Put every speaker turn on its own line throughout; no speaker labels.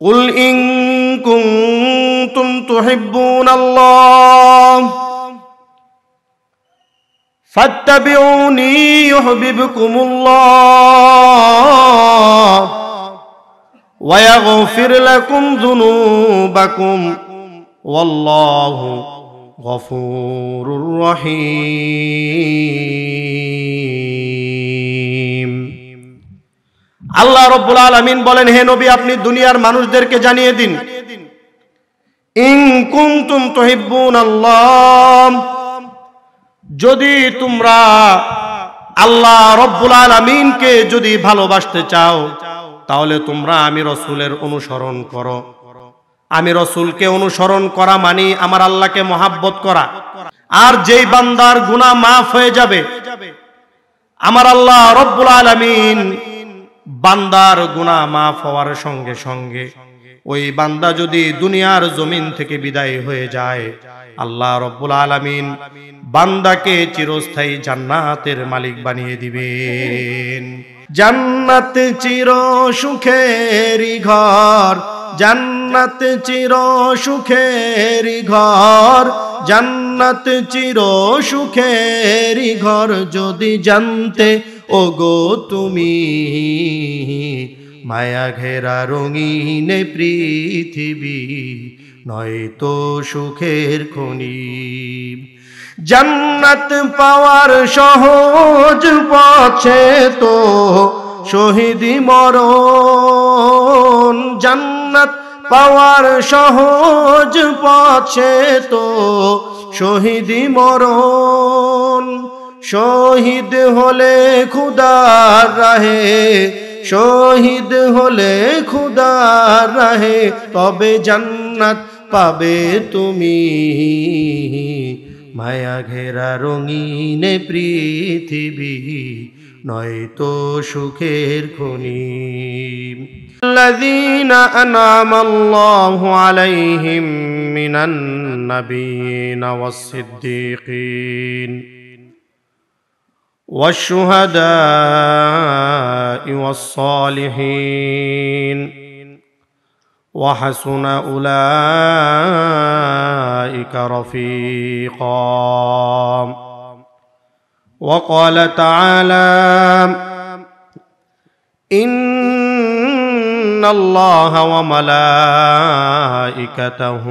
কুল in কুনতুম তুহিব্বুনাল্লাহ ফাত্তাবিউনি ইউহিব্বুকুমুল্লাহ ওয়া ইয়াগফির লাকুম যুনুবাকুম ওয়াল্লাহু গফুরুর রহিম। আল্লাহ রাব্বুল আলামিন বলেন, হে নবী, আপনি দুনিয়ার মানুষদেরকে জানিয়ে দিন, ইন কুনতুম তুহিব্বুনাল্লাহ, যদি তোমরা আল্লাহ রাব্বুল আলামিনকে যদি ভালোবাসতে চাও, তাহলে তোমরা আমি রাসূলের অনুসরণ করো। আমি রাসূলকে অনুসরণ করা মানে আমার আল্লাহকে মহাব্বত করা। আর যেই বান্দার গুনাহ মাফ হয়ে যাবে, আমার আল্লাহ রাব্বুল আলামিন বান্দার গুনাহ মাফ হওয়ার সঙ্গে সঙ্গে ওই বান্দা যদি দুনিয়ার জমিন থেকে বিদায় হয়ে যায়, আল্লাহ রাব্বুল আলামিন বান্দাকে চিরস্থায়ী জান্নাতের মালিক বানিয়ে দিবেন। জান্নাত চির সুখেরই ঘর, জান্নাত চির সুখেরই ঘর, জান্নাত চির সুখেরই ঘর, যদি জানতে ওগো তুমি, মায়া ঘেরা রঙিন পৃথিবী নয়তো সুখের খনি। জান্নাত পাওয়ার সহজ পথে তো শহীদি মরণ, জান্নাত পাওয়ার সহজ পথে তো শহীদি মরণ। শহীদ হলে খুদার রাহে, শহীদ হলে খুদার রাহে, তবে জান্নাত পাবে তুমি, মায়া ঘেরা রঙিন পৃথিবী নয়তো সুখের খনি। الذين أنعم الله عليهم من النبيين والصديقين والشهداء والصالحين وحسن أولئك رفيقا. وقال تعالى إن الله وملائكته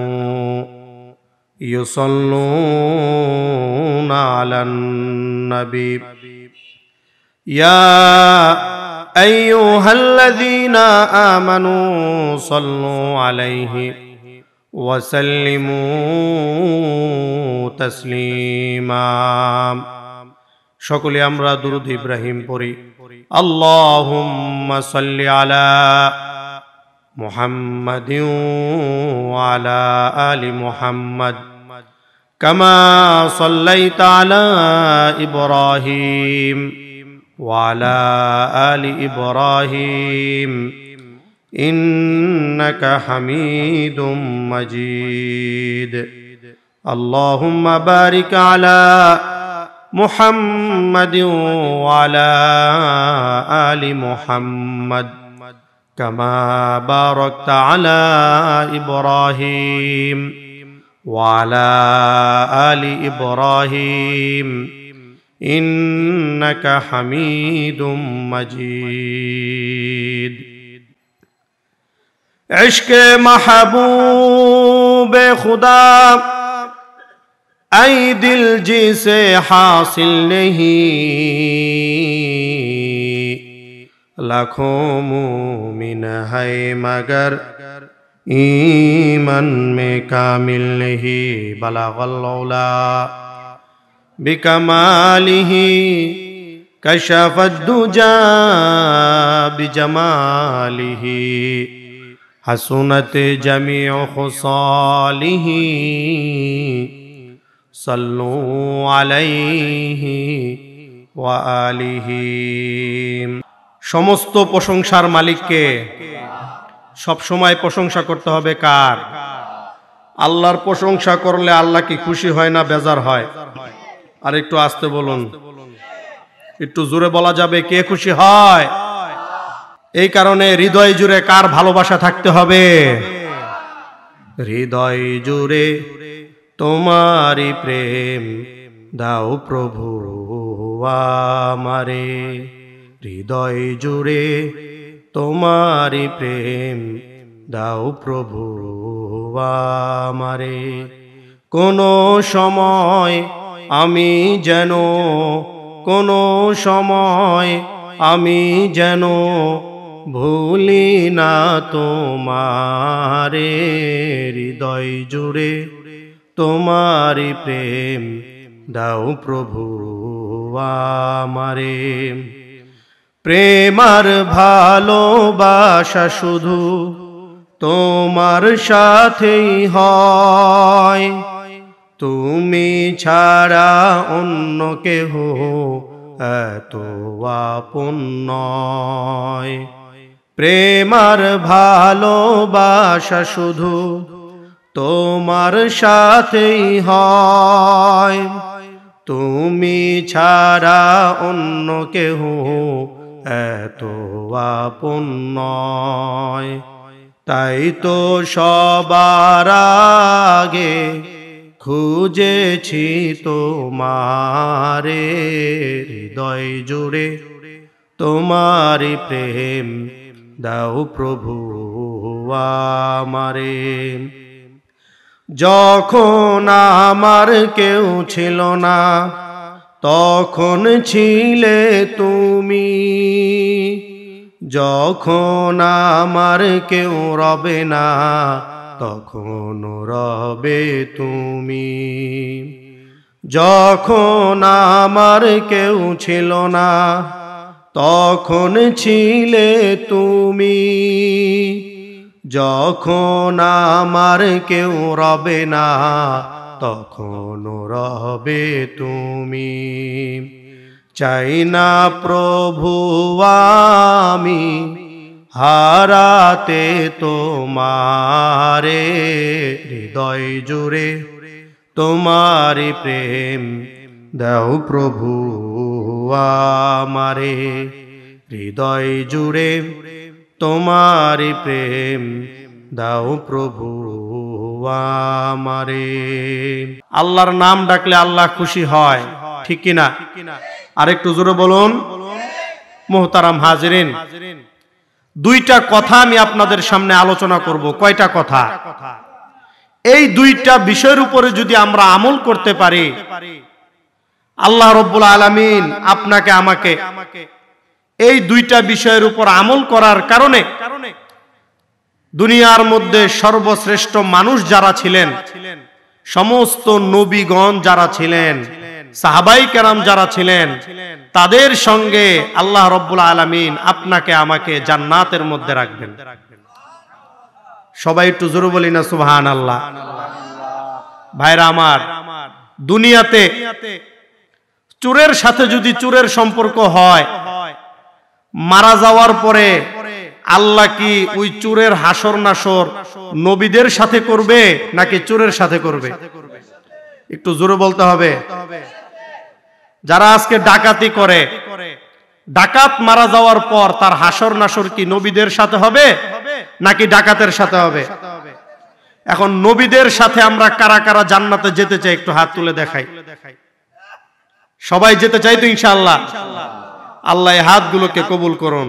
يصلون على النبي يا أيها الذين آمنوا صلوا عليه وسلموا تسليما. সকলে আমরা দুরূদ ইব্রাহিম পড়ি। আল্লাহুম্মা সাল্লি আলা মুহাম্মাদিন ওয়া আলা আলি মুহাম্মাদ কামা সাল্লাইতা আলা ইব্রাহিম ওয়া আলা আলি ইব্রাহিম ইন্নাকা হামিদুম মাজিদ। আল্লাহুম্মা বারিক আলা محمد وعلى آل محمد كما باركت على إبراهيم وعلى آل إبراهيم إنك حميد مجيد. عشق محبوب خدا ऐ दिल जिसे हासिल नहीं, लाखों मुमिन है मगर ईमान में कामिल नहीं. बलगल औला बिकमालिही कशफत दुजा बिजमालिही हसनत जमीउ खुसालिही सल्लू आलाइहि ওয়া আলিহি। সমস্ত প্রশংসার মালিককে। সব সময় প্রশংসা করতে হবে কার? আল্লাহর প্রশংসা করলে আল্লাহ কি খুশি হয় না বেজার হয়? আর একটু আস্তে বলুন, একটু জোরে বলা যাবে, কে খুশি হয়? এই কারণে হৃদয় জুড়ে কার ভালোবাসা থাকতে হবে? হৃদয় জুড়ে তোমারই প্রেম দাও প্রভু আমারে। হৃদয় জুড়ে তোমারই প্রেম দাও প্রভু আমারে। কোনো সময় আমি যেন, কোনো সময় আমি যেন ভুলি না তোমারে। হৃদয় জুড়ে তোমারই প্রেম দাও প্রভু আমারে। প্রেম আর ভালোবাসা শুধু তোমার সাথেই হয়, তুমি ছাড়া অন্য কেহ এত আপন নয়। প্রেম আর ভালোবাসা শুধু তোমার সাথেই হয়, তুমি ছাড়া অন্য কেহ এত আপন নয়। তাই তো সবার আগে খুঁজেছি তোমারে। হৃদয় জুড়ে তোমারই প্রেম দাও প্রভু আমারে। যখন আমার কেউ ছিল না তখন ছিলে তুমি, যখন আমার কেউ রবে না তখন রবে তুমি। যখন আমার কেউ ছিল না তখন ছিলে তুমি, যখন আমার কেউ রবে না তখন রবে তুমি। চাই না প্রভু আমি হারাতে তোমারে। হৃদয় জুড়ে তোমারই প্রেম দাও প্রভু আমারে। হৃদয় জুড়ে তোমারই প্রেম দাও প্রভু আমারে। আল্লাহর নাম ডাকলে আল্লাহ খুশি হয়, ঠিক কিনা? আরেকটু জোরে বলুন। মুহতারাম হাজিরিন, দুইটা কথা আমি আপনাদের সামনে আলোচনা করব। কয়টা কথা? এই দুইটা বিষয়ের উপরে যদি আমরা আমল করতে পারি, আল্লাহ রাব্বুল আলামিন আপনাকে আমাকে এই দুইটা বিষয়ের উপর আমল করার কারণে দুনিয়ার মধ্যে সর্বশ্রেষ্ঠ মানুষ যারা ছিলেন, সমস্ত নবীগণ যারা ছিলেন, সাহাবাই কেরাম যারা ছিলেন, তাদের সঙ্গে আল্লাহ রাব্বুল আলামিন আপনাকে আমাকে জান্নাতের মধ্যে রাখবেন। সবাই একটু জোরে বলি না সুবহানাল্লাহ। ভাইরা আমার, দুনিয়াতে চোরের সাথে যদি চোরের সম্পর্ক হয়, মারা যাওয়ার পরে আল্লাহ কি ওই চোরের হাসর নাসর নবীদের সাথে করবে নাকি চোরের সাথে করবে? একটু জোরে বলতে হবে। যারা আজকে ডাকাতি করে, ডাকাত মারা যাওয়ার পর তার হাসর নাসর কি নবীদের সাথে হবে নাকি ডাকাতের সাথে হবে? এখন নবীদের সাথে আমরা কারা কারা জান্নাতে যেতে চাই একটু হাত তুলে দেখাই। সবাই যেতে চাই তো ইনশাআল্লাহ? আল্লাহ এই হাতগুলোকে কবুল করুন।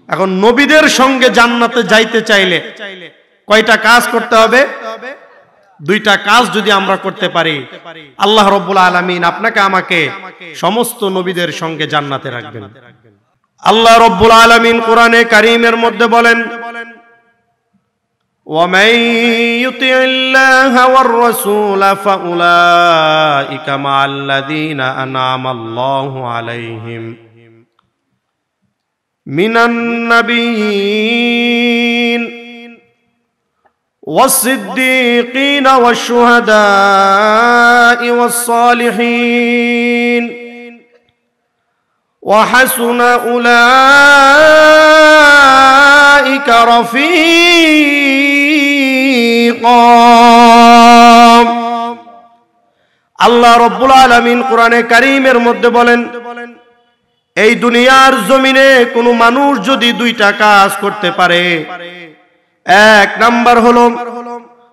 এখন নবীদের সঙ্গে জান্নাতে যাইতে চাইলে কয়টা কাজ করতে হবে? দুইটা কাজ যদি আমরা করতে পারি, আল্লাহ রাব্বুল আলামিন আপনাকে আমাকে সমস্ত নবীদের সঙ্গে জান্নাতে রাখবেন। আল্লাহ রাব্বুল আলামিন কোরআনে কারীমের মধ্যে বলেন, وَمَن يُطِعِ اللَّهَ وَالرَّسُولَ فَأُولَئِكَ مَعَ الَّذِينَ أَنْعَمَ اللَّهُ عَلَيْهِمْ مِنَ النَّبِيِّينَ وَالصِّدِّيقِينَ وَالشُّهَدَاءِ وَالصَّالِحِينَ وَحَسُنَ أُولَئِكَ رَفِيقًا। আল্লাহ রাব্বুল আলামিন কোরআনে কারীমের মধ্যে বলেন, এই দুনিয়ার জমিনে কোনো মানুষ যদি দুইটা কাজ করতে পারে, এক নাম্বার হলো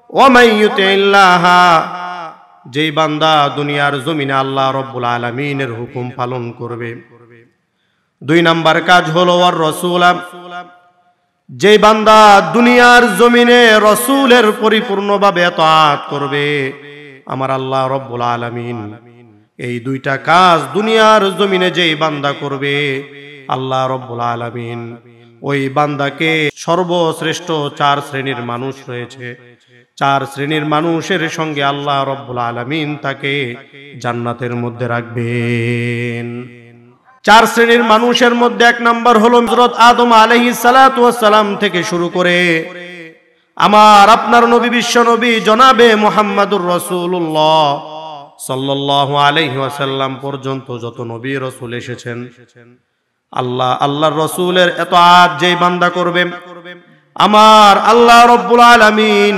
ওয়ামাই ইউতিল্লাহ, যেই বান্দা দুনিয়ার জমিনে আল্লাহ রাব্বুল আলামিনের হুকুম পালন করবে। দুই নাম্বার কাজ হলো ওয়ার রাসূল, যেই বান্দা দুনিয়ার জমিনে রাসূলের পরিপূর্ণভাবে ইতাআত করবে। আমার আল্লাহ রাব্বুল আলামিন এই দুইটা কাজ দুনিয়ার জমিনে যেই বান্দা করবে, আল্লাহ রাব্বুল আলামিন ওই বান্দাকে সর্বশ্রেষ্ঠ 4 শ্রেণীর মানুষ রয়েছে, 4 শ্রেণীর মানুষের সঙ্গে আল্লাহ রাব্বুল আলামিন তাকে জান্নাতের মধ্যে রাখবেন। 4 শ্রেণীর মানুষের মধ্যে এক নাম্বার হলো হযরত আদম আলাইহিস সালাতু ওয়াস সালাম থেকে শুরু করে আমার আপনার নবী বিশ্ব নবী জনাবে মুহাম্মদুর রাসূলুল্লাহ সাল্লাল্লাহু আলাইহি ওয়াসাল্লাম পর্যন্ত যত নবী রাসূল এসেছেন, আল্লাহর রাসূলের ইতাআত যেই বান্দা করবে, আমার আল্লাহ রাব্বুল আলামিন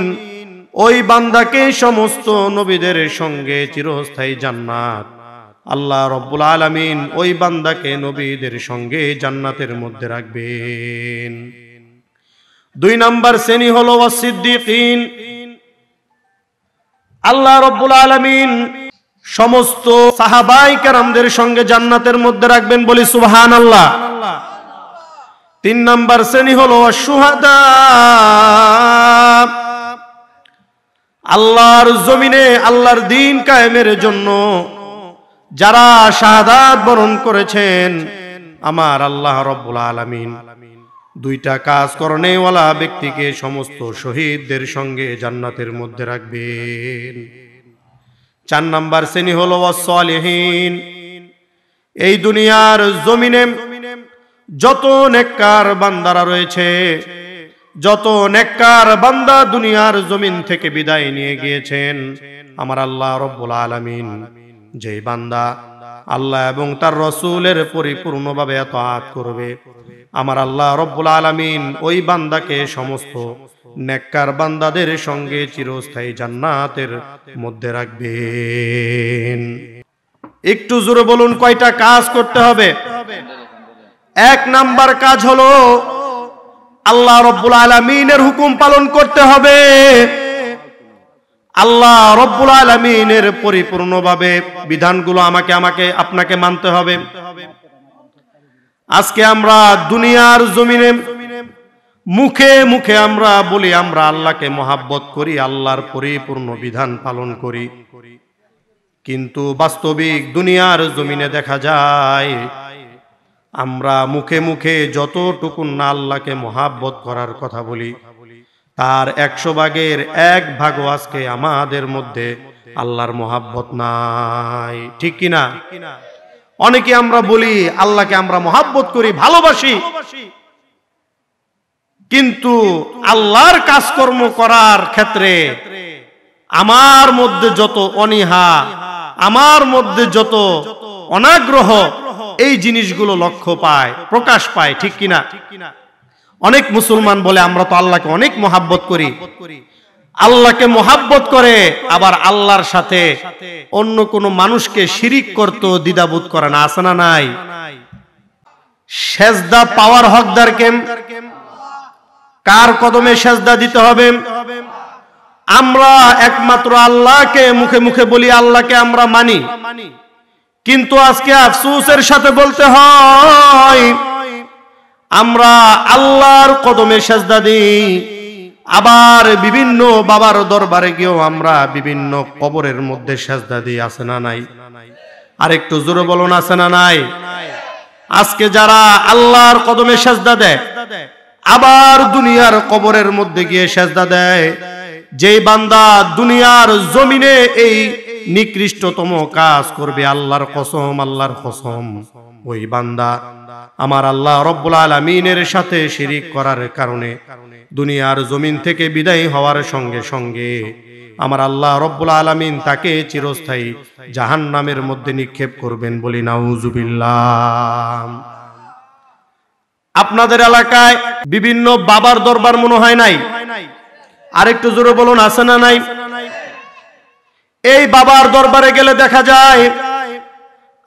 ওই বান্দাকে সমস্ত নবীদের সঙ্গে চিরস্থায়ী জান্নাত, আল্লাহ রাব্বুল আলামিন ওই বান্দাকে নবীদের সঙ্গে জান্নাতের মধ্যে রাখবেন। 2 নাম্বার শ্রেণী হলো ওয়াসিদ্দিকিন, আল্লাহ রাব্বুল আলামিন সমস্ত সাহাবায়ে কেরামদের সঙ্গে জান্নাতের মধ্যে রাখবেন, বলি সুবহানাল্লাহ। 3 নাম্বার শ্রেণী হলো শুহাদা, আল্লাহর জমিনে আল্লাহর দ্বীন কায়েমের জন্য যারা শাহাদাত বরণ করেছেন, আমার আল্লাহ রাব্বুল আলামিন দুইটা কাজ করনেওয়ালা ব্যক্তিকে সমস্ত শহীদদের সঙ্গে জান্নাতের মধ্যে রাখবেন। 4 নাম্বার শ্রেণী হলো ওয়াসসালিহিন, এই দুনিয়ার জমিনে যত নেককার বান্দারা রয়েছে, যত নেককার বান্দা দুনিয়ার জমিন থেকে বিদায় নিয়ে গিয়েছেন, আমার আল্লাহ রাব্বুল আলামিন যেই বান্দা আল্লাহ এবং তার রাসূলের পরিপূর্ণভাবে ইতাআত করবে, আমার আল্লাহ রাব্বুল আলামিন ওই বান্দাকে সমস্ত নেককার বান্দাদের সঙ্গে চিরস্থায়ী জান্নাতের মধ্যে রাখবেন। একটু জোরে বলুন কয়টা কাজ করতে হবে? 1 নাম্বার কাজ হলো আল্লাহ রাব্বুল আলামিনের হুকুম পালন করতে হবে, আল্লাহ রাব্বুল আলামিনের পরিপূর্ণভাবে বিধানগুলো আপনাকে মানতে হবে। আজকে আমরা দুনিয়ার জমিনে মুখে মুখে আমরা বলি আমরা আল্লাহকে মহাব্বত করি, আল্লাহর পরিপূর্ণ বিধান পালন করি, কিন্তু বাস্তবিক দুনিয়ার জমিনে দেখা যায় আমরা মুখে মুখে যতটুকু না আল্লাহকে মহাব্বত করার কথা বলি, তার 100 ভাগের 1 ভাগও আজকে আমাদের মধ্যে আল্লাহর মহাব্বত নাই, ঠিক কিনা? অনেকে আমরা বলি আল্লাহকে আমরা মহাব্বত করি, ভালোবাসি, কিন্তু আল্লাহর কাজকর্ম করার ক্ষেত্রে আমার মধ্যে যত অনীহা, আমার মধ্যে যত অনাগ্রহ, এই জিনিসগুলো লক্ষ্য পায়, প্রকাশ পায়, ঠিক কিনা? অনেক মুসলমান বলে আমরা তো আল্লাহকে অনেক মহাব্বত করি, আল্লাহকে মহাব্বত করে আবার আল্লাহর সাথে অন্য কোন মানুষকে শিরিক করতে দ্বিধাবোধ করে না, আছে না নাই? সেজদা পাওয়ার হকদার কে? কার কদমে সেজদা দিতে হবে? আমরা একমাত্র আল্লাহকে মুখে মুখে বলি, আল্লাহকে আমরা মানি, কিন্তু আজকে আফসোসের সাথে বলতে হয় আমরা আল্লাহর কদমে সেজদা দিই, আবার বিভিন্ন বাবার দরবারে গিয়েও আমরা বিভিন্ন কবরের মধ্যে সেজদা দিই, আছে না নাই? আর একটু জোরে বলুন, আছে না নাই? আজকে যারা আল্লাহর কদমে সেজদা দেয় আবার দুনিয়ার কবরের মধ্যে গিয়ে সেজদা দেয়, যেই বান্দা দুনিয়ার জমিনে এই নিকৃষ্টতম কাজ করবে, আল্লাহর কসম, আল্লাহর কসম, ওই বান্দা আমার আল্লাহ রাব্বুল আলামিনের সাথে শিরিক করার কারণে দুনিয়ার জমিন থেকে বিদায় হওয়ার সঙ্গে সঙ্গে আমার আল্লাহ রাব্বুল আলামিন তাকে চিরস্থায়ী জাহান্নামের মধ্যে নিক্ষেপ করবেন, বলি নাউজুবিল্লাহ। আপনাদের এলাকায় বিভিন্ন বাবার দরবার মনে হয় নাই? আরেকটু জোরে বলুন, আছে না নাই? এই বাবার দরবারে গেলে দেখা যায়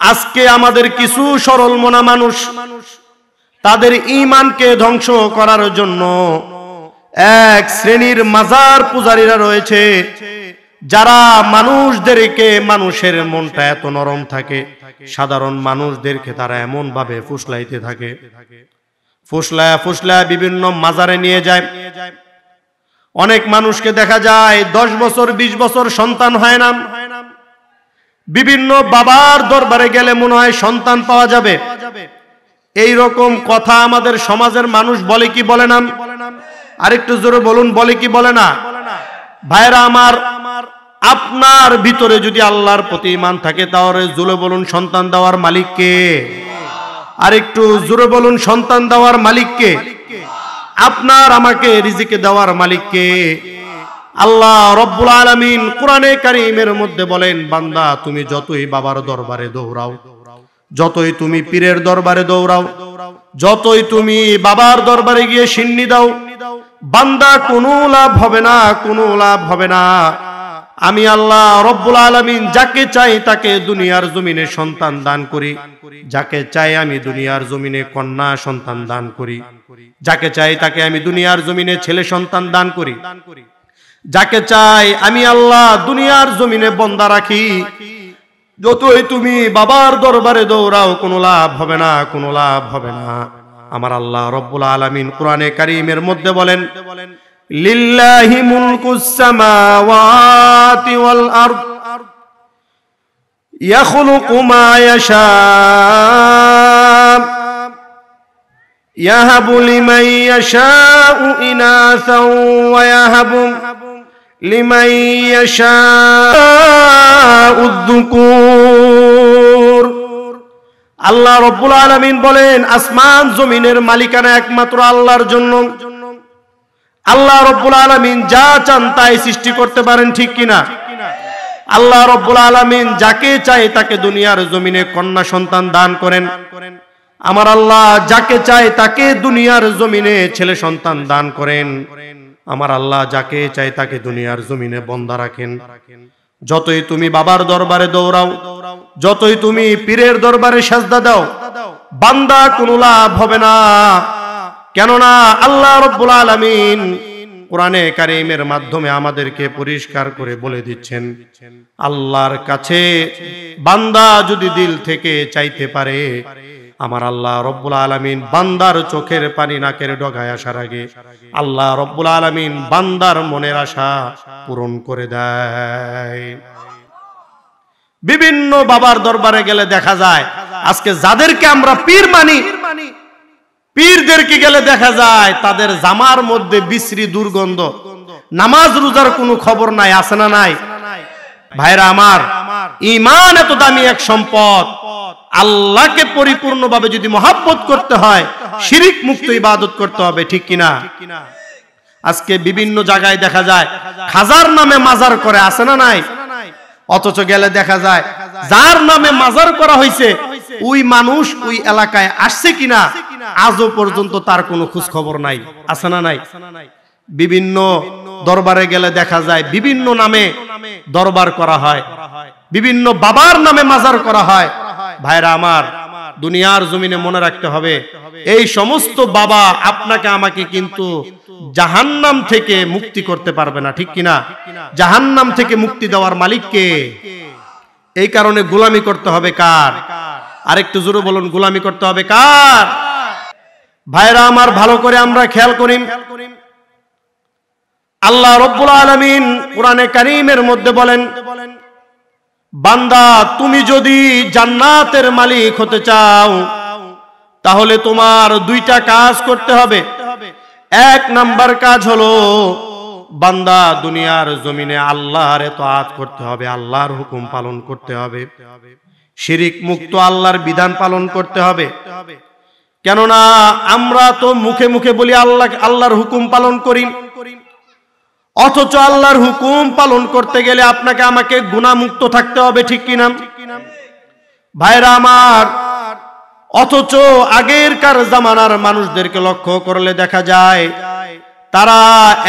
আজকে আমাদের কিছু সরল মনা মানুষ তাদের ঈমানকে ধ্বংস করার জন্য এক শ্রেণীর মাজার পূজারীরা রয়েছে, যারা মানুষদেরকে, মানুষের মনটা এত নরম থাকে, সাধারণ মানুষদেরকে তারা এমন ভাবে ফুসলাইতে থাকে, ফুসলায়া ফুসলায়া বিভিন্ন মাজারে নিয়ে যায়। অনেক মানুষকে দেখা যায় 10 বছর 20 বছর সন্তান হয় না, বিভিন্ন বাবার দরবারে গেলে মনে হয় সন্তান পাওয়া যাবে। এই রকম কথা আমাদের সমাজের মানুষ বলে কি বলে না? আরেকটু জোরে বলুন, বলে কি বলে না? ভাইরা আমার, আপনার ভিতরে যদি আল্লাহর প্রতি ঈমান থাকে তাহলে জোরে বলুন সন্তান দেওয়ার মালিক কে? আরেকটু জোরে বলুন সন্তান দেওয়ার মালিক কে? আপনার আমাকে রিজিক দেওয়ার মালিক কে? আল্লাহ রব্বুল আলামিন কোরআনে কারীমের মধ্যে বলেন, বান্দা তুমি যতই বাবার দরবারে দৌড়াও, যতই তুমি পীরের দরবারে দৌড়াও, যতই তুমি বাবার দরবারে গিয়ে সিন্নি দাও, বান্দা কোনো লাভ হবে না, কোনো লাভ হবে না। আমি আল্লাহ রব্বুল আলামিন যাকে চাই তাকে দুনিয়ার জমিনে সন্তান দান করি, যাকে চাই আমি দুনিয়ার জমিনে কন্যা সন্তান দান করি, যাকে চাই তাকে আমি দুনিয়ার জমিনে ছেলে সন্তান দান করি, যাকে চাই আমি আল্লাহ দুনিয়ার জমিনে বন্দা রাখি। যতই তুমি বাবার দরবারে দৌড়াও কোনো লাভ হবে না, কোনো লাভ হবে না। আমার আল্লাহ রব্বুল আলামিন কোরআনে কারীমের মধ্যে বলেন, লিল্লাহি মুলকুস সামাওয়াতি ওয়াল আরদ ইয়াখলুকু মা ইয়াশা ইয়াহাবু লিমান ইয়াশাউ ইনাসাও ওয়া ইয়াহাবু লিমান ইয়াশাউ যুকুর। আল্লাহ রব্বুল আলামিন বলেন, আসমান জমিনের মালিকানা একমাত্র আল্লাহর জন্য। আল্লাহ রব্বুল আলামিন যা চান তাই সৃষ্টি করতে পারেন, ঠিক কিনা? আল্লাহ রব্বুল আলামিন যাকে চায় তাকে দুনিয়ার জমিনে কন্যা সন্তান দান করেন। আমার আল্লাহ যাকে চায় তাকে দুনিয়ার জমিনে ছেলে সন্তান দান করেন। আমার আল্লাহ যাকে চায় তাকে দুনিয়ার জমিনে বন্দা রাখেন। যতই তুমি বাবার দরবারে দৌড়াও, যতই তুমি পীরের দরবারে সাজদা দাও, বান্দা কোনো লাভ হবে না। কেননা আল্লাহ রব্বুল আলামিন কোরআনে কারীমের মাধ্যমে আমাদেরকে পরিষ্কার করে বলে দিচ্ছেন, আল্লাহর কাছে বান্দা যদি দিল থেকে চাইতে পারে, আমার আল্লাহ রব্বুল আলামিন বান্দার চোখের পানি নাকের ডগায় আসার আগে আল্লাহ রব্বুল আলামিন বান্দার মনের আশা পূরণ করে দেয়। বিভিন্ন বাবার দরবারে গেলে দেখা যায় আজকে যাদেরকে আমরা পীর মানি, পীরদেরকে গেলে দেখা যায় তাদের জামার মধ্যে বিশ্রী দুর্গন্ধ, নামাজ রোজার কোনো খবর নাই, আছে না নাই? ভাইরা আমার, ঈমান এত দামি এক সম্পদ। আল্লাহকে পরিপূর্ণভাবে যদি মহব্বত করতে হয়, শিরিক মুক্ত ইবাদত করতে হবে, ঠিক কিনা? আজকে বিভিন্ন জায়গায় দেখা যায় খাজার নামে মাজার করে, আছে না নাই? অথচ গেলে দেখা যায় যার নামে মাজার করা হয়েছে ওই মানুষ ওই এলাকায় আসছে কিনা আজও পর্যন্ত তার কোনো খোঁজ খবর নাই, আছে না নাই? বিভিন্ন দরবারে গেলে দেখা যায় বিভিন্ন নামে দরবার করা হয়, বিভিন্ন বাবার নামে মাজার করা হয়। ভাইরা আমার, দুনিয়ার জমিনে মনে রাখতে হবে, এই সমস্ত বাবা আপনাকে আমাকে কিন্তু জাহান্নাম থেকে মুক্তি করতে পারবে না, ঠিক কিনা? জাহান্নাম থেকে মুক্তি দেওয়ার মালিক কে? এই কারণে গোলামি করতে হবে কার? আরেকটু জোরে বলুন, গোলামি করতে হবে কার? ভাইরা আমার, ভালো করে আমরা খেয়াল করি, আল্লাহ রব্বুল আলামিন কোরআনে কারীমের মধ্যে বলেন, বান্দা তুমি যদি জান্নাতের মালিক হতে চাও তাহলে তোমার দুইটা কাজ করতে হবে। এক নাম্বার কাজ হলো বান্দা দুনিয়ার জমিনে আল্লাহর ইতাআত করতে হবে, আল্লাহর হুকুম পালন করতে হবে, শিরিক মুক্ত আল্লাহর বিধান পালন করতে হবে। কেননা আমরা তো মুখে মুখে বলি আল্লাহর হুকুম পালন করি, অথচ আল্লাহর হুকুম পালন করতে গেলে আপনাকে আমাকে গুনাহমুক্ত থাকতে হবে, ঠিক কিনা? ভাইরা আমার, অথচ আগেরকার জামানার মানুষদেরকে লক্ষ্য করলে দেখা যায় তারা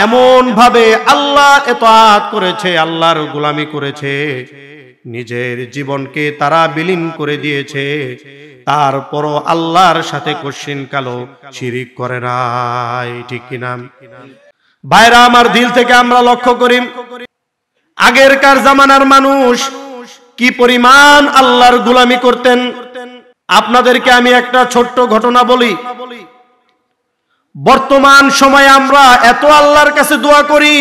এমন ভাবে আল্লাহর ইতাআত করেছে, আল্লাহর গোলামি করেছে, নিজের জীবনকে তারা বিলীন করে দিয়েছে, তারপরও আল্লাহর সাথে কশিন কালো শিরিক করে নাই। ঠিক কিনা ভাইরা আমার? দিল থেকে আমরা লক্ষ্য করি আগেরকার জামানার মানুষ কি পরিমাণ আল্লাহর গোলামি করতেন। আপনাদেরকে আমি একটা ছোট্ট ঘটনা বলি। বর্তমান সময়ে আমরা এত আল্লাহর কাছে দোয়া করি,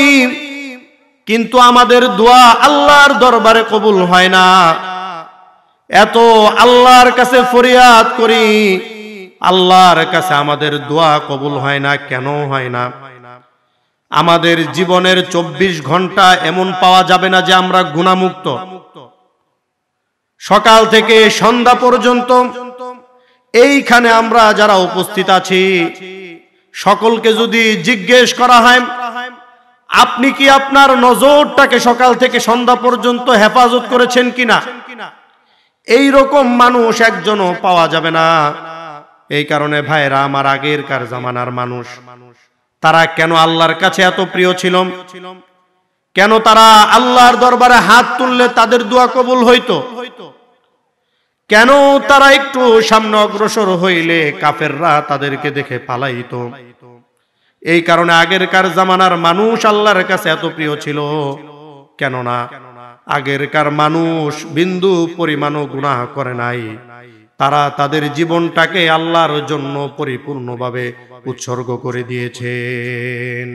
কিন্তু আমাদের দোয়া আল্লাহর দরবারে কবুল হয় না। এত আল্লাহর কাছে ফরিয়াদ করি, আল্লাহর কাছে আমাদের দোয়া কবুল হয় না। কেন হয় না? আমাদের জীবনের 24 ঘন্টা এমন পাওয়া যাবে না যে আমরা গুনাহমুক্ত। সকাল থেকে সন্ধ্যা পর্যন্ত এইখানে আমরা যারা উপস্থিত আছি, সকলকে যদি জিজ্ঞেস করা হয় আপনি কি আপনার নজরটাকে সকাল থেকে সন্ধ্যা পর্যন্ত হেফাজত করেছেন কিনা, এই রকম মানুষ একজনও পাওয়া যাবে না। এই কারণে ভাইরা আমার, আগেরকার জামানার মানুষ তারা কেন আল্লাহর কাছে এত প্রিয় ছিল? কেন তারা আল্লাহর দরবারে হাত তুললে তাদের দোয়া কবুল হইতো? কেন তারা একটু সামনে অগ্রসর হইলে কাফেররা তাদেরকে দেখে পালাইতো? এই কারণে আগেরকার জামানার মানুষ আল্লাহর কাছে এত প্রিয় ছিল। কেননা আগেরকার মানুষ বিন্দু পরিমাণও গুনাহ করে নাই। তারা তাদের জীবনটাকে আল্লাহর জন্য পরিপূর্ণভাবে উৎসর্গ করে দিয়েছেন।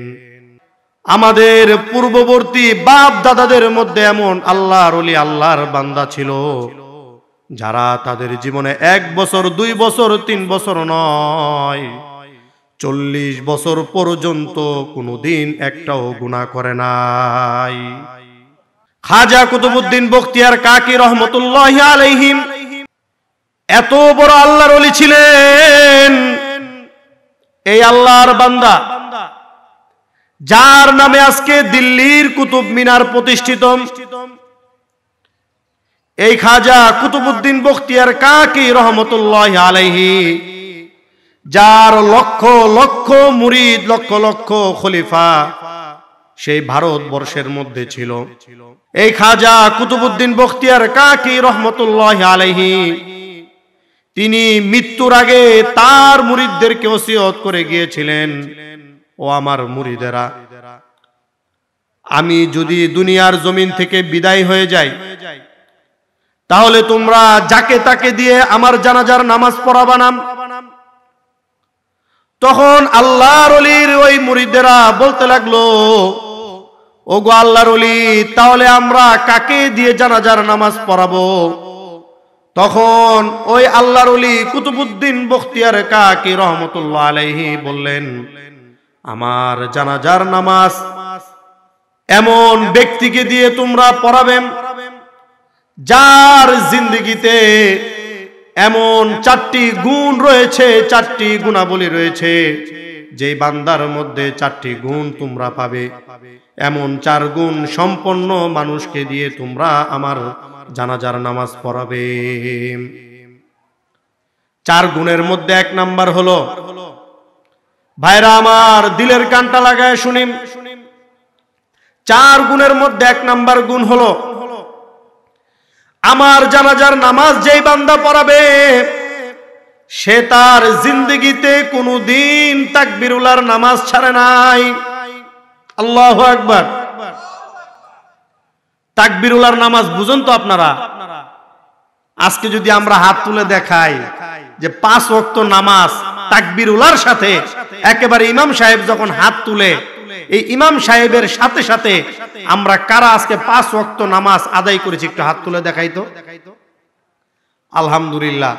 আমাদের পূর্ববর্তী বাপ দাদাদের মধ্যে এমন আল্লাহর ওলি, আল্লাহর বান্দা ছিল যারা তাদের জীবনে 1 বছর 2 বছর 3 বছর নয়, 40 বছর পর্যন্ত কোনোদিন একটাও গুনাহ করে নাই। খাজা কুতুবউদ্দিন বখতিয়ার কাকি রহমতুল্লাহি আলাইহিম এত বড় আল্লাহর ওলি ছিলেন। এই আল্লাহর বান্দা যার নামে আজকে দিল্লির কুতুব মিনার প্রতিষ্ঠিত, এই খাজা কুতুবউদ্দিন বখতিয়ার কাকি রহমতুল্লাহি আলাইহি, যার লক্ষ লক্ষ মুরিদ, লক্ষ লক্ষ খলিফা সেই ভারতবর্ষের মধ্যে ছিল, এই খাজা কুতুবউদ্দিন বখতিয়ার কাকি রহমতুল্লাহি আলাইহি তিনি মৃত্যুর আগে তার মুরিদদেরকে ওসিয়ত করে গিয়েছিলেন, ও আমার মুরিদেরা, আমি যদি দুনিয়ার জমিন থেকে বিদায় হয়ে যাই, তাহলে তোমরা যাকে তাকে দিয়ে আমার জানাজার নামাজ পড়াবা না। তখন আল্লাহর ওলির ওই মুরিদেরা বলতে লাগলো, ওগো আল্লাহর ওলি, তাহলে আমরা কাকে দিয়ে জানাজার নামাজ পড়াবো? তখন ওই আল্লাহর ওলি কুতুবউদ্দিন বখতিয়ার কাকি রহমতুল্লাহ আলাইহি বললেন, আমার জানাজার নামাজ এমন ব্যক্তিকে দিয়ে তোমরা পড়াবেন যার জিন্দেগিতে এমন 4টি গুণ রয়েছে, 4টি গুণাবলী রয়েছে, যে বান্দার মধ্যে 4টি গুণ তোমরা পাবে, এমন 4 গুণ সম্পন্ন মানুষকে দিয়ে তোমরা আমার জানাজার নামাজ পড়াবে। 4 গুণের মধ্যে 1 নাম্বার হলো, ভাইরা আমার দিলের কানটা লাগায় শুনিম, 4 গুণের মধ্যে 1 নাম্বার গুণ হলো, আমার জানাজার নামাজ যেই বান্দা পড়াবে সে তার জিন্দেগিতে কোনদিন তাকবীরুল্লাহর নামাজ ছাড়ে নাই। আল্লাহু আকবার। তাকবীরুল্লাহর নামাজ বুঝেন তো আপনারা? আজকে যদি আমরা হাত তুলে দেখাই যে 5 ওয়াক্ত নামাজ তাকবীরুল্লাহর সাথে, একেবারে ইমাম সাহেব যখন হাত তুলে, এই ইমাম সাহেবের সাথে সাথে আমরা কারা আজকে 5 ওয়াক্ত নামাজ আদায় করেছি, একটু হাত তুলে দেখাই তো। আলহামদুলিল্লাহ।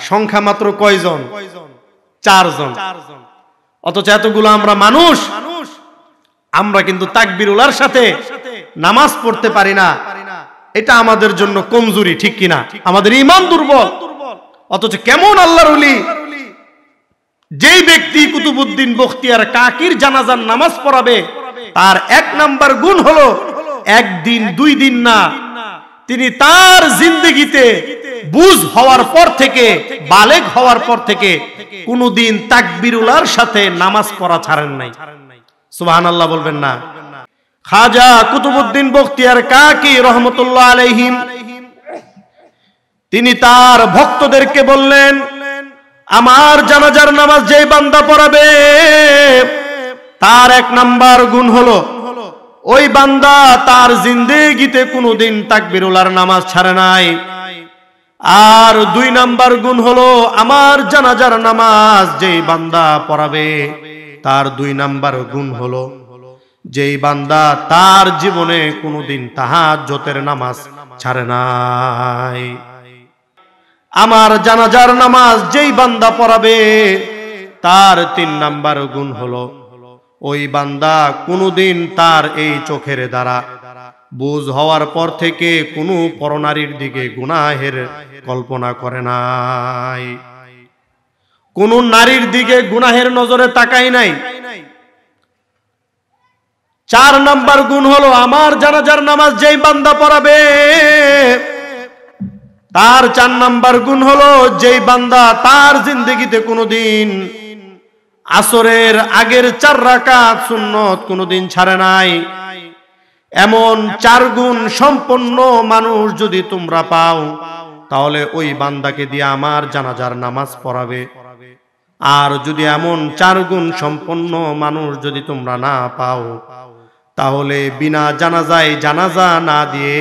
সংখ্যা মাত্র কয়জন? 4 জন। অথচ এতগুলো আমরা মানুষ, আমরা কিন্তু তাকবীরুল্লাহর সাথে নামাজ পড়তে পারি না। এটা আমাদের জন্য কমজোরি, ঠিক কিনা? আমাদের ঈমান দুর্বল। অথচ কেমন আল্লাহর ওলি, যেই ব্যক্তি কুতুবউদ্দিন বখতিয়ার কাকির জানাজার নামাজ পড়াবে তার 1 নাম্বার গুণ হলো, 1 দিন 2 দিন না, তিনি তার জিন্দেগিতে বুঝ হওয়ার পর থেকে, বালেগ হওয়ার পর থেকে কোনদিন তাকবীরুল্লাহর সাথে নামাজ পড়া ছাড়েন নাই। সুবহানাল্লাহ বলবেন না? খাজা কুতুবউদ্দিন বখতিয়ার কাকি রহমতুল্লাহ আলাইহিম তিনি তার ভক্তদেরকে বললেন, আমার জানাজার নামাজ যেই বান্দা পড়াবে তার 1 নাম্বার গুণ হলো ওই বান্দা তার জিন্দেগিতে কোনোদিন তাকবীরুল্লাহর নামাজ ছাড়ে নাই। আর 2 নাম্বার গুণ হলো আমার জানাজার নামাজ যেই বান্দা পড়াবে তার 2 নাম্বার গুণ হলো যেই বান্দা তার জীবনে কোনোদিন তাহাজ্জুদের নামাজ ছাড়ে নাই। আমার জানাজার নামাজ যেই বান্দা পড়াবে তার 3 নাম্বার গুণ হলো ওই বান্দা কোনোদিন তার এই চোখের দ্বারা বুঝ হওয়ার পর থেকে কোনো পরনারীর দিকে গুনাহের কল্পনা করে নাই, কোন নারীর দিকে গুনাহের নজরে তাকায় নাই। 4 নাম্বার গুণ হলো আমার জানাজার নামাজ যেই বান্দা পড়াবে তার 4 নাম্বার গুণ হলো যেই বান্দা তার জিন্দেগিতে কোনোদিন আসরের আগের 4 রাকাত সুন্নত কোনোদিন ছাড়ে নাই। এমন 4 গুণ সম্পন্ন মানুষ যদি তোমরা পাও তাহলে ওই বান্দাকে দিয়ে আমার জানাজার নামাজ পড়াবে। আর যদি এমন 4 গুণ সম্পন্ন মানুষ যদি তোমরা না পাও তাহলে বিনা জানাজায় জানাজা না দিয়ে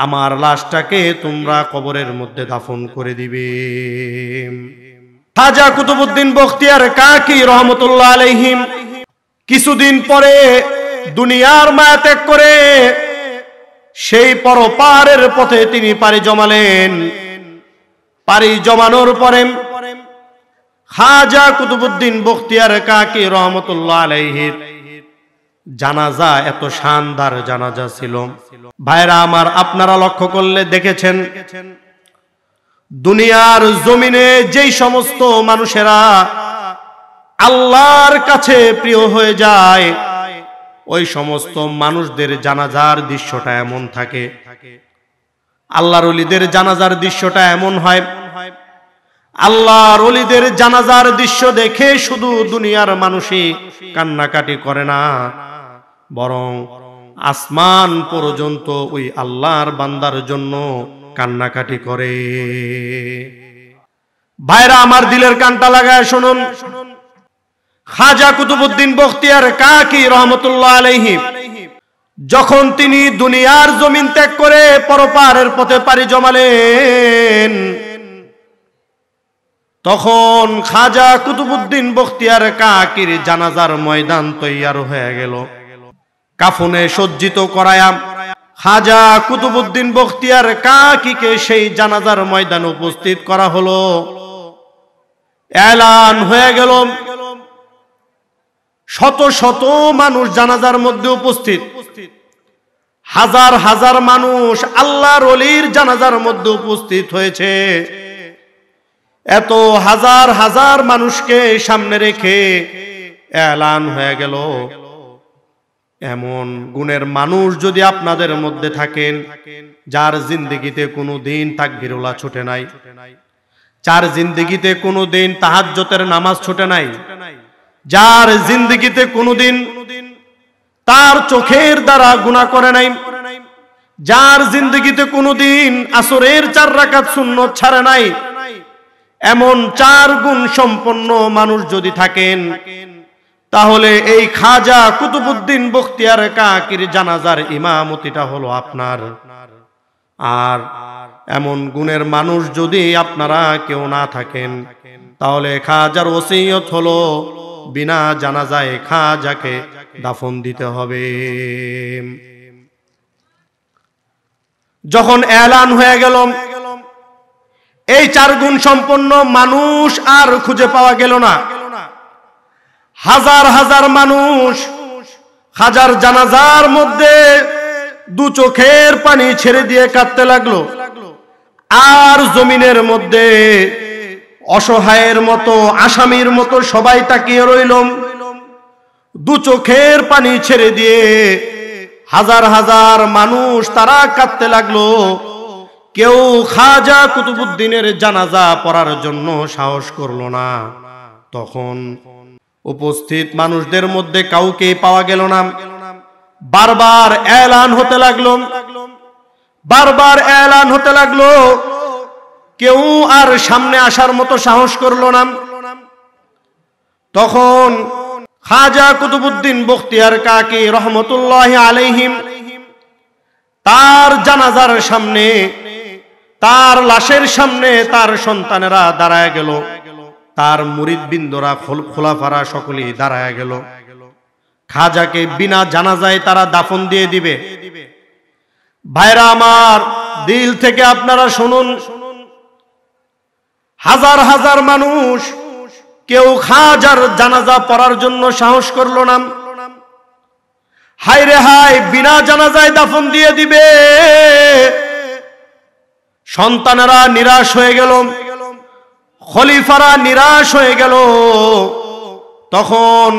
আমার লাশটাকে তোমরা কবরের মধ্যে দাফন করে দিবে। খাজা কুতুবউদ্দিন বখতিয়ার কাকি রহমতুল্লাহ আলাইহিম কিছুদিন পরে দুনিয়ার মায়া ত্যাগ করে সেই পরপারের পথে তিনি পাড়ি জমালেন। পাড়ি জমানোর পরে খাজা কুতুবউদ্দিন বখতিয়ার কাকি রহমতুল্লাহ আলাইহির জানাজা এত শানদার জানাজা ছিল। ভাইরা আমার, আপনারা লক্ষ্য করলে দেখেছেন দুনিয়ার জমিনে যেই সমস্ত মানুষেরা আল্লাহর কাছে প্রিয় হয়ে যায় ওই সমস্ত মানুষদের জানাজার দৃশ্যটা এমন থাকে, আল্লাহর ওলিদের জানাজার দৃশ্যটা এমন হয়, আল্লাহর ওলিদের জানাজার দৃশ্য দেখে শুধু দুনিয়ার মানুষই কান্নাকাটি করে না, বরং আসমান পর্যন্ত ওই আল্লাহর বান্দার জন্য কান্নাকাটি করে। ভাইরা আমার, দিলের কানটা লাগায় শুনুন, খাজা কুতুবউদ্দিন বখতিয়ার কাকি রহমতুল্লাহ আলাইহি যখন তিনি দুনিয়ার জমিন ত্যাগ করে পরপারের পথে পাড়ি জমালেন তখন খাজা কুতুবউদ্দিন বখতিয়ার কাকির জানাজার ময়দান তৈয়ার হয়ে গেল। কাফনে সজ্জিত করায়া খাজা কুতুবউদ্দিন বখতিয়ার কাকিকে সেই জানাজার ময়দানে উপস্থিত করা হলো। এলান হয়ে গেল, শত শত মানুষ জানাজার মধ্যে উপস্থিত, হাজার হাজার মানুষ আল্লাহর ওলির জানাজার মধ্যে উপস্থিত হয়েছে। এত হাজার হাজার মানুষকে সামনে রেখে এলান হয়ে গেল, এমন গুণের মানুষ যদি আপনাদের মধ্যে থাকেন যার জিন্দেগিতে কোনো দিন তাকবীরুল্লাহ ছুটে নাই, যার জিন্দেগিতে কোনো দিন তাহাজ্জুদের নামাজ ছুটে নাই, যার জিন্দেগিতে কোনোদিন তার চোখের দ্বারা গুনাহ করে নাই, যার জিন্দেগিতে কোনোদিন আসরের 4 রাকাত সুন্নত ছাড়ে নাই, এমন 4 গুণ সম্পন্ন মানুষ যদি থাকেন তাহলে এই খাজা কুতুবউদ্দিন বখতিয়ার কাকির জানাজার ইমামতিটা হলো আপনার। আর এমন গুণের মানুষ যদি আপনারা কেউ না থাকেন তাহলে খাজার ওসিয়ত হলো বিনা জানাজায় খাজাকে দাফন দিতে হবে। যখন এলান হয়ে গেল, এই 4 গুণ সম্পন্ন মানুষ আর খুঁজে পাওয়া গেল না। হাজার হাজার মানুষ খাজার জানাজার মধ্যে 2 চোখের পানি ছেড়ে দিয়ে কাঁদতে লাগলো। আর জমিনের মধ্যে অসহায়ের মতো, আসামির মতো সবাই তাকিয়ে রইল। 2 চোখের পানি ছেড়ে দিয়ে হাজার হাজার মানুষ তারা কাঁদতে লাগলো। কেউ খাজা কুতুবউদ্দিনের জানাজা পড়ার জন্য সাহস করলো না। তখন উপস্থিত মানুষদের মধ্যে কাউকে পাওয়া গেল না। বারবার এলান হতে লাগলো, বারবার এলান হতে লাগলো, কেউ আর সামনে আসার মতো সাহস করল না। তখন খাজা কুতুবউদ্দিন বখতিয়ার কাকি রহমতুল্লাহি আলাইহিম তার জানাজার সামনে, তার লাশের সামনে তার সন্তানেরা দাঁড়ায় গেল, তার মুরিদ বিন্দুরা খোলাফারা সকলেই দাঁড়ায় গেল। খাজাকে বিনা জানাজায় তারা দাফন দিয়ে দিবে। ভাইরা আমার, দিল থেকে আপনারা শুনুন, হাজার হাজার মানুষ কেউ খাজার জানাজা পড়ার জন্য সাহস করলো না। হায় রে হায়, বিনা জানাজায় দাফন দিয়ে দিবে। সন্তানেরা নিরাশ হয়ে গেল, খলিফারা নিরাশ হয়ে গেল। তখন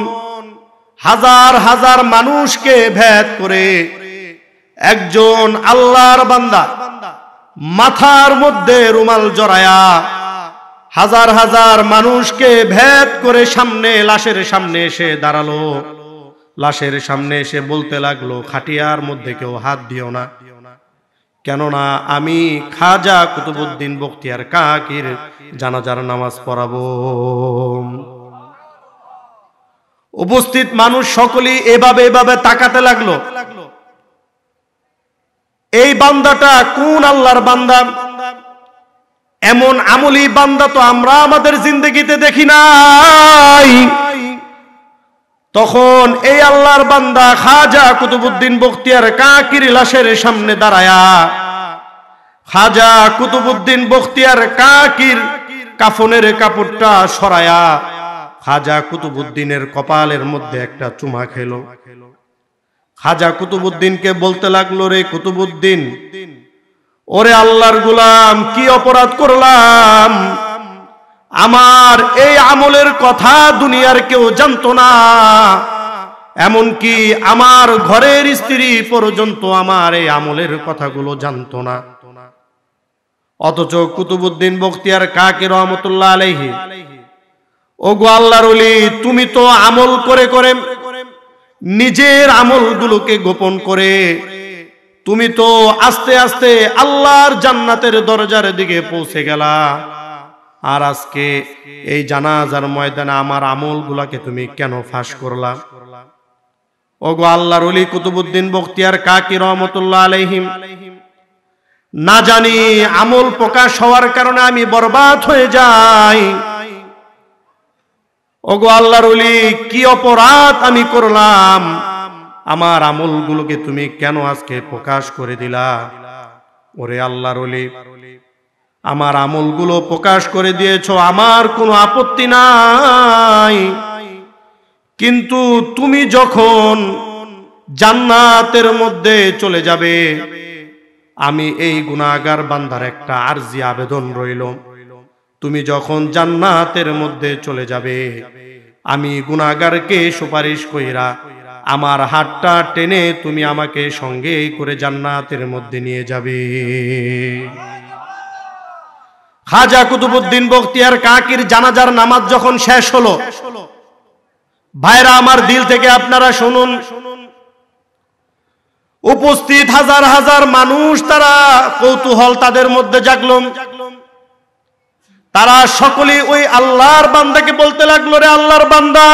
হাজার হাজার মানুষকে ভেদ করে একজন আল্লাহর বান্দা মাথার মধ্যে রুমাল জড়ায়া হাজার হাজার মানুষকে ভেদ করে সামনে, লাশের সামনে এসে দাঁড়ালো। লাশের সামনে এসে বলতে লাগলো, খাটিয়ার মধ্যে কেউ হাত দিও না, কেননা আমি খাজা কুতুবউদ্দিন বখতিয়ার কাকির জানাজার নামাজ পড়াবো। উপস্থিত মানুষ সকলেই এভাবে এভাবে তাকাতে লাগলো। এই বান্দাটা কোন আল্লাহর বান্দা? এমন আমলি বান্দা তো আমরা আমাদের জিন্দেগিতে দেখি নাই। তখন এই আল্লাহর বান্দা খাজা কুতুবউদ্দিন বখতিয়ার কাকির লাশের সামনে দাঁড়ায়া খাজা কুতুবউদ্দিন বখতিয়ার কাকির কাফনের কাপড়টা সরায়া খাজা কুতুবউদ্দিনের কপালের মধ্যে একটা চুমা খেলো। খাজা কুতুবউদ্দিনকে বলতে লাগলো, রে কুতুবউদ্দিন, ওরে আল্লাহর গোলাম, কি অপরাধ করলাম? আমার এই আমলের কথা দুনিয়ার কেউ জানতো না, এমনকি আমার ঘরের স্ত্রী পর্যন্ত আমার এই আমলের কথাগুলো জানতো না। অথচ কুতুবউদ্দিন বখতিয়ার কাকি রহমতুল্লাহ আলাইহি, ওগো আল্লাহর ওলি, তুমি তো আমল করে করে নিজের আমলগুলোকে গোপন করে তুমি তো আস্তে আস্তে আল্লাহর জান্নাতের দরজার দিকে পৌঁছে গেলা, আর আজকে এই জানাজার ময়দানে আমার আমলগুলোকে তুমি কেন ফাঁস করলা? ওগো আল্লাহর ওলি কুতুবউদ্দিন বখতিয়ার কাকি রহমতুল্লাহ আলাইহিম, না জানি আমল প্রকাশ হওয়ার কারণে আমি বরবাদ হয়ে যাই। ওগো আল্লাহর ওলি, কি অপরাধ আমি করলাম? আমার আমলগুলোকে তুমি কেন আজকে প্রকাশ করে দিলা? ওরে আল্লাহর ওলি, আমার আমলগুলো প্রকাশ করে দিয়েছো, আমার কোনো আপত্তি নাই, কিন্তু তুমি যখন জান্নাতের মধ্যে চলে যাবে, আমি এই গুনাহগার বান্দার একটা আরজি আবেদন রইল। তুমি যখন জান্নাতের মধ্যে চলে যাবে, আমি গুনাহগারকে সুপারিশ কইরা আমার হাতটা টেনে তুমি আমাকে সঙ্গে করে জান্নাতের মধ্যে নিয়ে যাবে। খাজা কুতুবউদ্দিন বখতিয়ার কাকির জানাজার নামাজ যখন শেষ হলো, ভাইরা আমার, দিল থেকে আপনারা শুনুন, উপস্থিত হাজার হাজার মানুষ, তারা কৌতূহল তাদের মধ্যে জাগলো। তারা সকলেই ওই আল্লাহর বান্দাকে বলতে লাগলো, রে আল্লাহর বান্দা,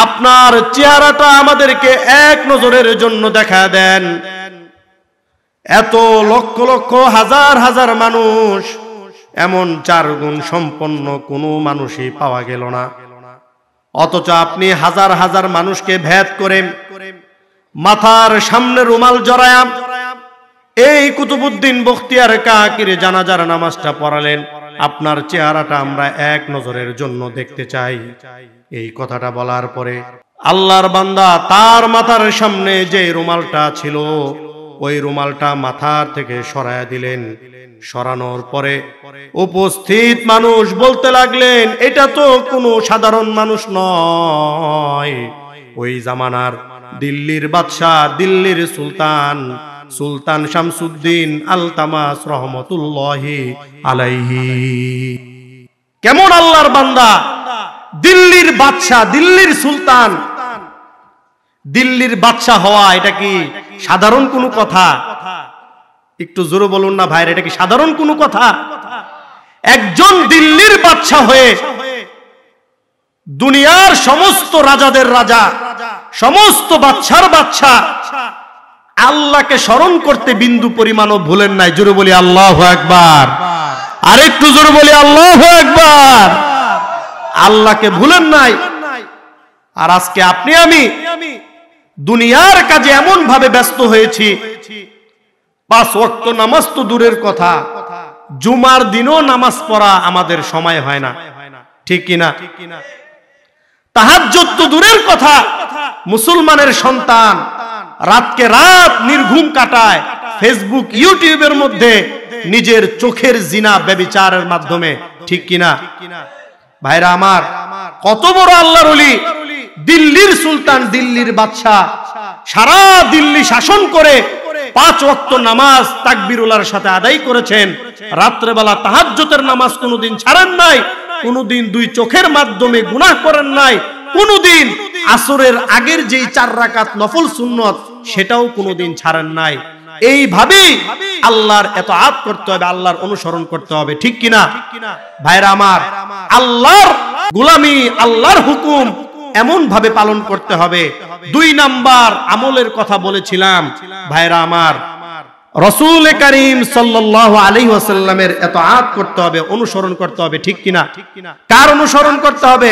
আপনার চেহারাটা আমাদেরকে এক নজরের জন্য দেখা দেন। এত লক্ষ লক্ষ হাজার হাজার মানুষ, এমন 4 গুণ সম্পন্ন কোনো মানুষই পাওয়া গেল না। অথচ আপনি হাজার হাজার মানুষকে ভেদ করে মাথার সামনে রুমাল জড়ায়া এই কুতুবউদ্দিন বখতিয়ার কাকির জানাজার নামাজটা পড়ালেন। আপনার চেহারাটা আমরা এক নজরের জন্য দেখতে চাই। এই কথাটা বলার পরে আল্লাহর বান্দা তার মাথার সামনে যে রুমালটা ছিল, ওই রুমালটা মাথার থেকে সরায়া দিলেন। সরানোর পরে উপস্থিত মানুষ বলতে লাগলেন, এটা তো কোনো সাধারণ মানুষ নয়, ওই জামানার দিল্লির বাদশাহ, দিল্লির সুলতান, সুলতান শামসুদ্দিন আলতামাস রহমতুল্লাহি আলাইহি। কেমন আল্লাহর বান্দা! দিল্লির বাদশাহ, দিল্লির সুলতান, দিল্লির বাদশাহ হওয়া এটা কি সাধারণ কোনো কথা? একটু জোরে বলুন না ভাইরা, এটা কি সাধারণ কোনো কথা? একজন দিল্লির বাদশা হয়ে দুনিয়ার সমস্ত রাজাদের রাজা, সমস্ত বাদশার বাদশা আল্লাহকে স্মরণ করতে বিন্দু পরিমাণও ভুলেন নাই। জোরে বলি আল্লাহু আকবার। আরেকটু জোরে বলি আল্লাহু আকবার। আল্লাহকে ভুলেন নাই। আর আজকে আপনি আমি দুনিয়ার কাজে এমন ভাবে ব্যস্ত হয়েছি, 5 ওয়াক্ত নামাজ তো দূরের কথা, জুমার দিনও নামাজ পড়া আমাদের সময় হয় না, ঠিক কিনা? তাহাজ্জুদ তো দূরের কথা, মুসলমানের সন্তান রাতকে রাত নির্ঘুম কাটায় ফেসবুক ইউটিউবের মধ্যে নিজের চোখের জিনা ব্যভিচারের মাধ্যমে, ঠিক কিনা? ভাইরা আমার, কত বড় আল্লাহর ওলি, দিল্লির সুলতান, দিল্লির বাদশা, সারা দিল্লি শাসন করে 5 ওয়াক্ত নামাজ তাকবীরুল্লাহর সাথে আদায় করেছেন। রাত্রেবেলা তাহাজ্জুদের নামাজ কোনোদিন ছাড়েন নাই, কোনোদিন 2 চোখের মাধ্যমে গুনাহ করেন নাই, কোনোদিন আসরের আগের যেই 4 রাকাত নফল সুন্নত সেটাও কোনোদিন ছাড়েন নাই। এইভাবেই আল্লাহর ইতাআত করতে হবে, আল্লাহর অনুসরণ করতে হবে, ঠিক কিনা? ভাইরা আমার, আল্লাহর গোলামি, আল্লাহর হুকুম এমন ভাবে পালন করতে হবে। 2 নাম্বার আমলের কথা বলেছিলাম ভাইরা আমার, রাসূল করিম সাল্লাল্লাহু আলাইহি ওয়াসাল্লামের ইতাআত করতে হবে, অনুসরণ করতে হবে, ঠিক কিনা? কার অনুসরণ করতে হবে?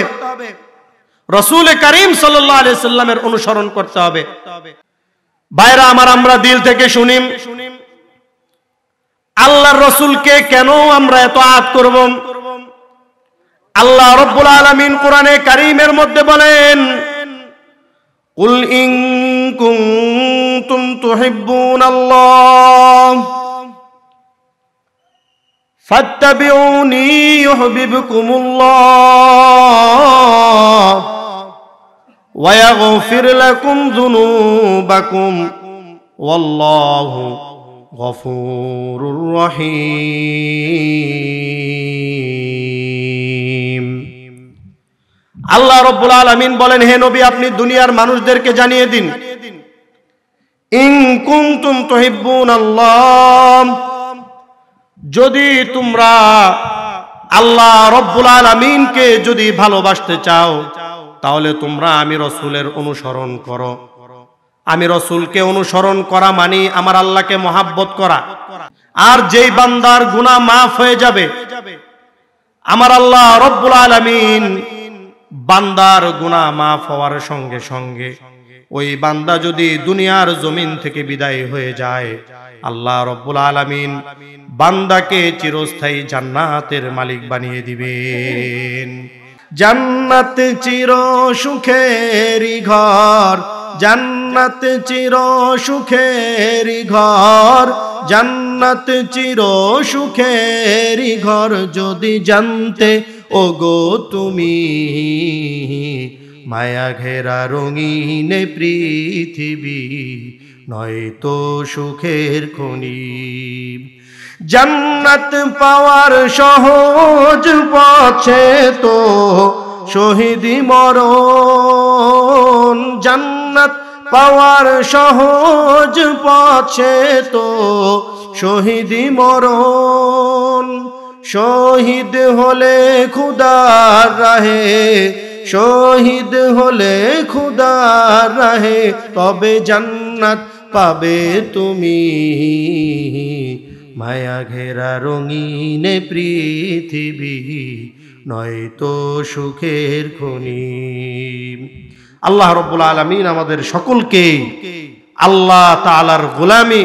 রাসূল করিম সাল্লাল্লাহু আলাইহি ওয়াসাল্লামের অনুসরণ করতে হবে। ভাইরা আমার, আমরা দিল থেকে শুনি আল্লাহর রাসূলকে কেন আমরা ইতাআত করব? আল্লাহ রাব্বুল আলামিন কোরআনে কারীমের মধ্যে বলেন, কুল ইন কুনতুম তুহিব্বুনাল্লাহ ফাত্তাবিউনি ইউহিব্বুকুমুল্লাহ ওয়া ইয়াগফির লাকুম যুনুবাকুম ওয়াল্লাহু গফুরুর রহিম। আল্লাহ রাব্বুল আলামিন বলেন, হে নবী, আপনি দুনিয়ার মানুষদেরকে জানিয়ে দিন, ইন কুনতুম তুহিব্বুনাল্লাহ, যদি তোমরা আল্লাহ রাব্বুল আলামিনকে যদি ভালোবাসতে চাও, তাহলে তোমরা আমি রাসূলের অনুসরণ করো। আমি রাসূলকে অনুসরণ করা মানে আমার আল্লাহকে মহাব্বত করা। আর যেই বান্দার গুনাহ মাফ হয়ে যাবে, আমার আল্লাহ রাব্বুল আলামিন বান্দার গুনাহ মাফ হওয়ার সঙ্গে সঙ্গে ওই বান্দা যদি দুনিয়ার জমিন থেকে বিদায় হয়ে যায়, আল্লাহ রাব্বুল আলামিন বান্দাকে চিরস্থায়ী জান্নাতের মালিক বানিয়ে দিবেন। জান্নাত চির সুখেরই ঘর, জান্নাত চির সুখেরই ঘর, জান্নাত চির সুখেরই ঘর, যদি জানতে ওগো তুমি, মায়া ঘেরা রঙিন পৃথিবী নয়তো সুখের খনি। জান্নাত পাওয়ার সহজ পথে তো শহীদি মরণ, জান্নাত পাওয়ার সহজ পথে তো শহীদি মরণ। শহীদ হলে খুদার রাহে, শহীদ হলে খুদার রাহে, তবে জান্নাত পাবে তুমি, মায়া ঘেরা রঙিন পৃথিবী নয়তো সুখের খনি। আল্লাহ রাব্বুল আলামিন আমাদের সকলকে আল্লাহ তাআলার গোলামি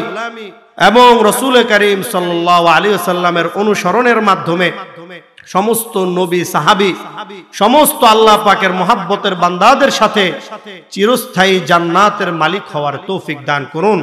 এবং রাসূল করিম সাল্লাল্লাহু আলাইহি ওয়াসাল্লামের অনুসরণের মাধ্যমে সমস্ত নবী, সাহাবী, সমস্ত আল্লাহ পাকের মহব্বতের বান্দাদের সাথে চিরস্থায়ী জান্নাতের মালিক হওয়ার তৌফিক দান করুন।